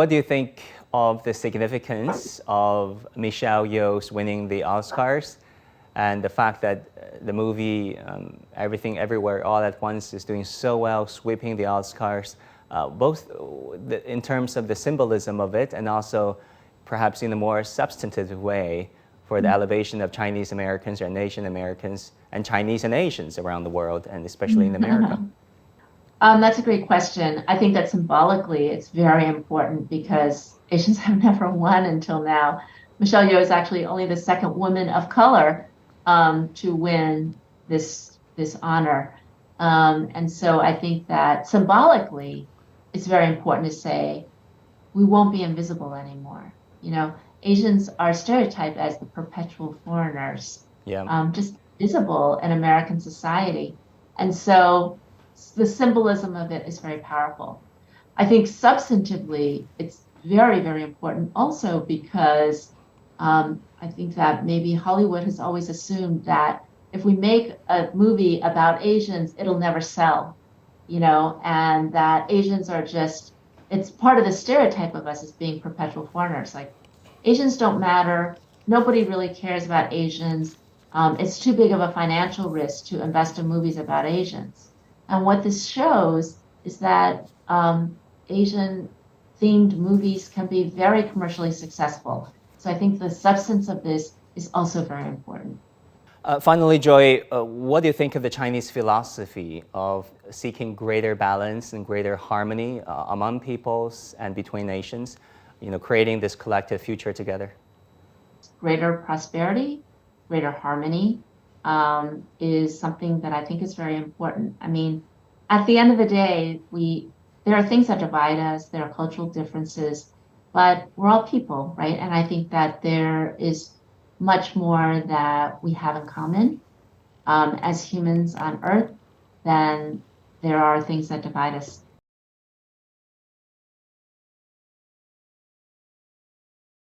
What do you think of the significance of Michelle Yeoh's winning the Oscars and the fact that the movie Everything Everywhere All at Once is doing so well, sweeping the Oscars, both in terms of the symbolism of it and also perhaps in a more substantive way for the elevation of Chinese Americans and Asian Americans and Chinese and Asians around the world, and especially in America? That's a great question. I think that symbolically it's very important because Asians have never won until now. Michelle Yeoh is actually only the second woman of color to win this honor. And so I think that symbolically it's very important to say we won't be invisible anymore. You know, Asians are stereotyped as the perpetual foreigners, just visible in American society. And so the symbolism of it is very powerful. I think substantively, it's very, very important also because I think that maybe Hollywood has always assumed that if we make a movie about Asians, it'll never sell, you know, and that Asians are just, it's part of the stereotype of us as being perpetual foreigners. Like, Asians don't matter. Nobody really cares about Asians. It's too big of a financial risk to invest in movies about Asians. And what this shows is that Asian-themed movies can be very commercially successful. So I think the substance of this is also very important. Finally, Joy, what do you think of the Chinese philosophy of seeking greater balance and greater harmony among peoples and between nations, you know, creating this collective future together? Greater prosperity, greater harmony is something that I think is very important. I mean, at the end of the day, there are things that divide us, there are cultural differences, but we're all people, right? And I think that there is much more that we have in common as humans on Earth than there are things that divide us.